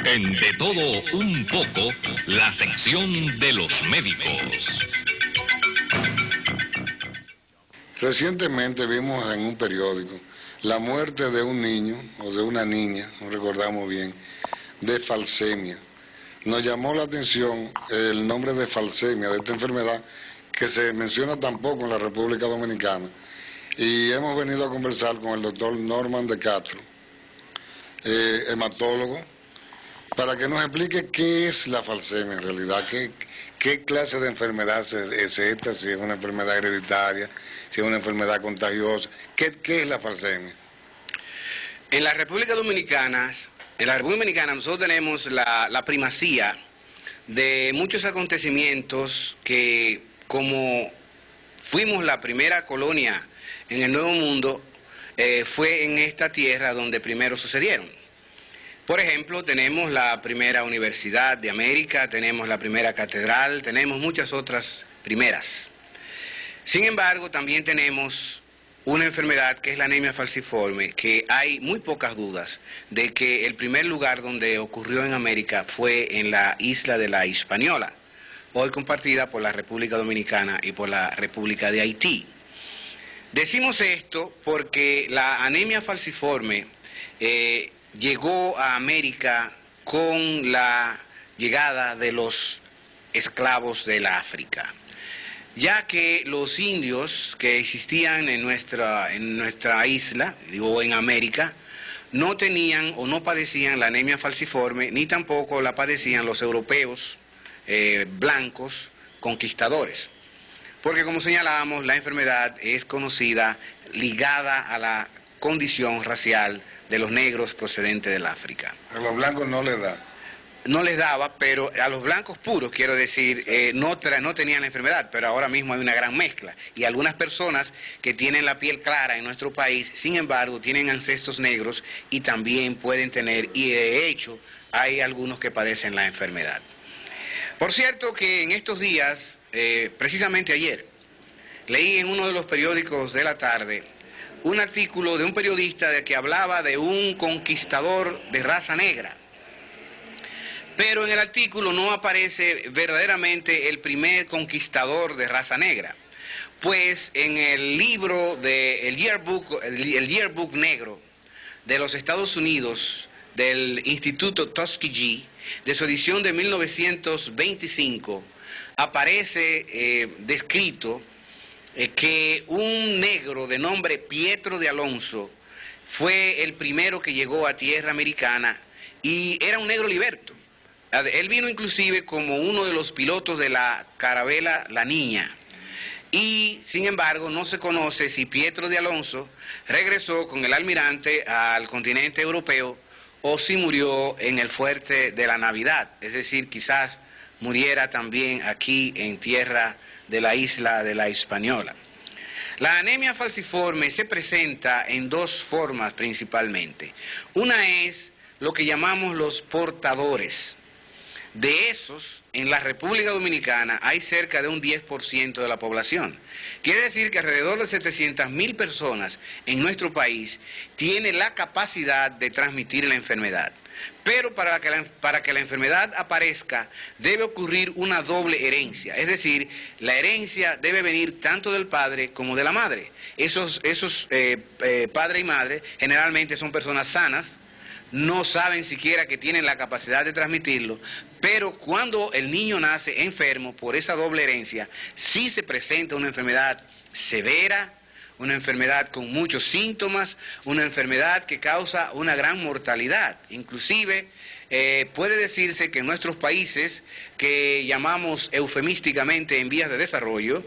En De Todo Un Poco, la sección de los médicos. Recientemente vimos en un periódico la muerte de un niño o de una niña, no recordamos bien, de falsemia. Nos llamó la atención el nombre de falsemia, de esta enfermedad que se menciona tan poco en la República Dominicana. Y hemos venido a conversar con el doctor Norman de Castro, hematólogo, para que nos explique qué es la falsemia en realidad, qué clase de enfermedad es esta, si es una enfermedad hereditaria, si es una enfermedad contagiosa, qué es la falsemia. En la República Dominicana nosotros tenemos la primacía de muchos acontecimientos que, como fuimos la primera colonia en el Nuevo Mundo, fue en esta tierra donde primero sucedieron. Por ejemplo, tenemos la primera universidad de América, tenemos la primera catedral, tenemos muchas otras primeras. Sin embargo, también tenemos una enfermedad que es la anemia falciforme, que hay muy pocas dudas de que el primer lugar donde ocurrió en América fue en la isla de la Hispaniola, hoy compartida por la República Dominicana y por la República de Haití. Decimos esto porque la anemia falciforme llegó a América con la llegada de los esclavos del África, ya que los indios que existían en nuestra isla, digo en América, no tenían o no padecían la anemia falciforme, ni tampoco la padecían los europeos blancos conquistadores. Porque, como señalábamos, la enfermedad es conocida, ligada a la condición racial de los negros procedentes del África. A los blancos no les da. No les daba, pero a los blancos puros, quiero decir, no tenían la enfermedad, pero ahora mismo hay una gran mezcla. Y algunas personas que tienen la piel clara en nuestro país, sin embargo, tienen ancestros negros y también pueden tener, y de hecho, hay algunos que padecen la enfermedad. Por cierto que en estos días, precisamente ayer, leí en uno de los periódicos de la tarde un artículo de un periodista que hablaba de un conquistador de raza negra. Pero en el artículo no aparece verdaderamente el primer conquistador de raza negra. Pues en el libro el Yearbook negro de los Estados Unidos, del Instituto Tuskegee, de su edición de 1925, aparece descrito que un negro de nombre Pietro de Alonso fue el primero que llegó a tierra americana y era un negro liberto. Él vino inclusive como uno de los pilotos de la carabela La Niña. Y, sin embargo, no se conoce si Pietro de Alonso regresó con el almirante al continente europeo o si murió en el fuerte de la Navidad. Es decir, quizás muriera también aquí en tierra de la isla de la Hispaniola. La anemia falciforme se presenta en dos formas principalmente. Una es lo que llamamos los portadores. De esos, en la República Dominicana hay cerca de un 10% de la población. Quiere decir que alrededor de 700.000 personas en nuestro país tienen la capacidad de transmitir la enfermedad. Pero para que la enfermedad aparezca debe ocurrir una doble herencia. Es decir, la herencia debe venir tanto del padre como de la madre. Esos padre y madre generalmente son personas sanas, no saben siquiera que tienen la capacidad de transmitirlo, pero cuando el niño nace enfermo por esa doble herencia, sí se presenta una enfermedad severa, una enfermedad con muchos síntomas, una enfermedad que causa una gran mortalidad. Inclusive puede decirse que en nuestros países, que llamamos eufemísticamente en vías de desarrollo,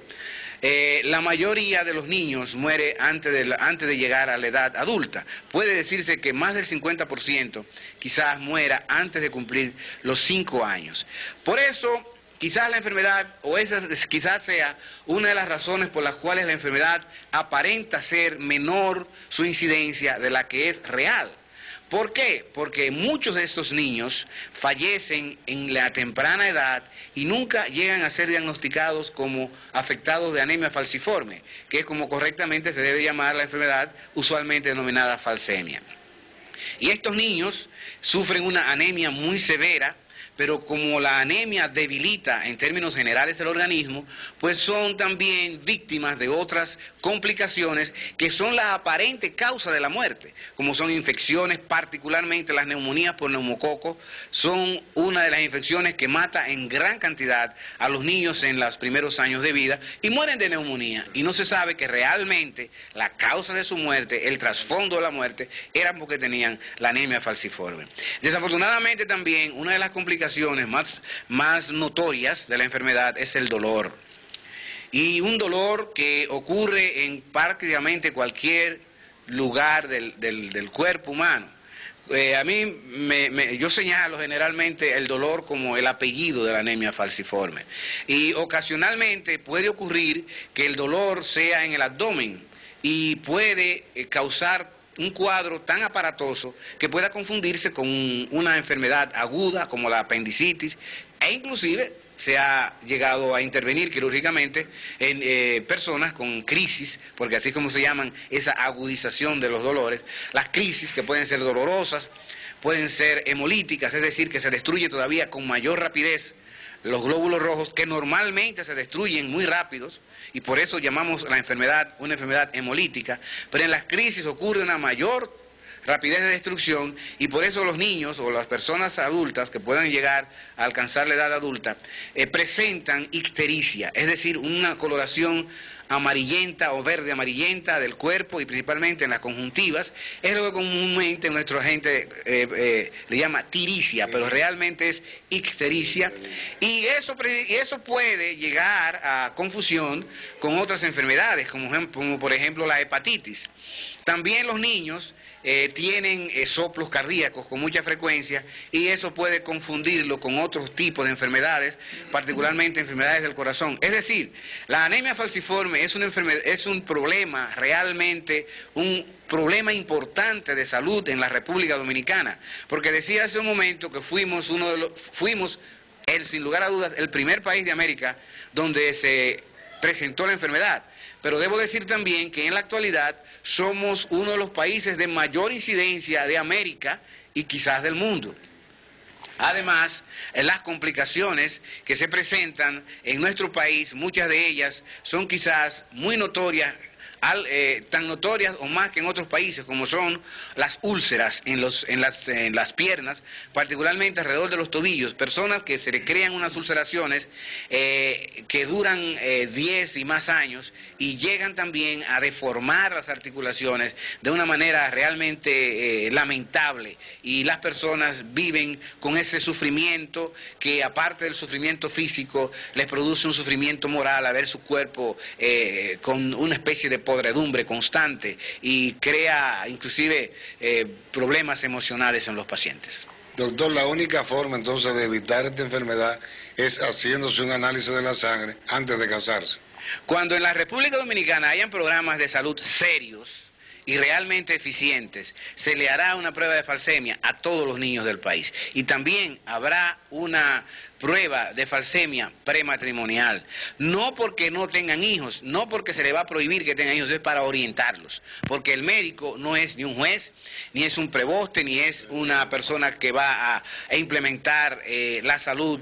la mayoría de los niños muere antes de llegar a la edad adulta. Puede decirse que más del 50% quizás muera antes de cumplir los 5 años. Por eso, quizás la enfermedad, o esa quizás sea una de las razones por las cuales la enfermedad aparenta ser menor su incidencia de la que es real. ¿Por qué? Porque muchos de estos niños fallecen en la temprana edad y nunca llegan a ser diagnosticados como afectados de anemia falciforme, que es como correctamente se debe llamar la enfermedad usualmente denominada falsemia. Y estos niños sufren una anemia muy severa, pero como la anemia debilita en términos generales el organismo, pues son también víctimas de otras complicaciones que son la aparente causa de la muerte, como son infecciones, particularmente las neumonías por neumococo, son una de las infecciones que mata en gran cantidad a los niños en los primeros años de vida y mueren de neumonía, y no se sabe que realmente la causa de su muerte, el trasfondo de la muerte, era porque tenían la anemia falciforme. Desafortunadamente también una de las complicaciones más notorias de la enfermedad es el dolor. Y un dolor que ocurre en prácticamente cualquier lugar del cuerpo humano. Yo señalo generalmente el dolor como el apellido de la anemia falciforme. Y ocasionalmente puede ocurrir que el dolor sea en el abdomen y puede causar un cuadro tan aparatoso que pueda confundirse con una enfermedad aguda como la apendicitis, e inclusive se ha llegado a intervenir quirúrgicamente en personas con crisis, porque así como se llaman esa agudización de los dolores, las crisis que pueden ser dolorosas, pueden ser hemolíticas, es decir, que se destruye todavía con mayor rapidez los glóbulos rojos, que normalmente se destruyen muy rápidos, y por eso llamamos la enfermedad una enfermedad hemolítica, pero en las crisis ocurre una mayor rapidez de destrucción, y por eso los niños o las personas adultas que puedan llegar a alcanzar la edad adulta presentan ictericia, es decir, una coloración amarillenta o verde amarillenta del cuerpo, y principalmente en las conjuntivas. Es lo que comúnmente nuestra gente le llama tiricia, pero realmente es ictericia, y eso puede llegar a confusión con otras enfermedades, como por ejemplo la hepatitis. También los niños tienen soplos cardíacos con mucha frecuencia, y eso puede confundirlo con otros tipos de enfermedades, particularmente enfermedades del corazón. Es decir, la anemia falciforme es un problema realmente, un problema importante de salud en la República Dominicana, porque decía hace un momento que fuimos sin lugar a dudas, el primer país de América donde se presentó la enfermedad. Pero debo decir también que en la actualidad somos uno de los países de mayor incidencia de América y quizás del mundo. Además, las complicaciones que se presentan en nuestro país, muchas de ellas son quizás muy notorias, tan notorias o más que en otros países, como son las úlceras en las piernas, particularmente alrededor de los tobillos, personas que se le crean unas ulceraciones que duran 10 y más años y llegan también a deformar las articulaciones de una manera realmente lamentable, y las personas viven con ese sufrimiento que, aparte del sufrimiento físico, les produce un sufrimiento moral a ver su cuerpo con una especie de podredumbre constante, y crea inclusive problemas emocionales en los pacientes. Doctor, la única forma entonces de evitar esta enfermedad es haciéndose un análisis de la sangre antes de casarse. Cuando en la República Dominicana hayan programas de salud serios y realmente eficientes, se le hará una prueba de falsemia a todos los niños del país, y también habrá una prueba de falsemia prematrimonial, no porque no tengan hijos, no porque se le va a prohibir que tengan hijos, es para orientarlos, porque el médico no es ni un juez, ni es un preboste, ni es una persona que va a implementar la salud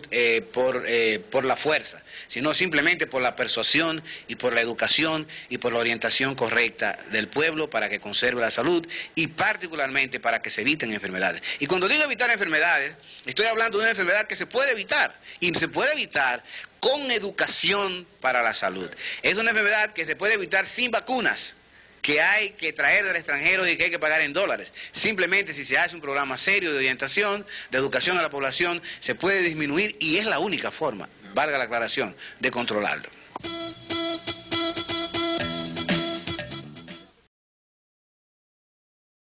por la fuerza, sino simplemente por la persuasión y por la educación y por la orientación correcta del pueblo para que conserve la salud, y particularmente para que se eviten enfermedades. Y cuando digo evitar enfermedades, estoy hablando de una enfermedad que se puede evitar, y se puede evitar con educación para la salud. Es una enfermedad que se puede evitar sin vacunas, que hay que traer del extranjero y que hay que pagar en dólares. Simplemente si se hace un programa serio de orientación, de educación a la población, se puede disminuir, y es la única forma, valga la aclaración, de controlarlo.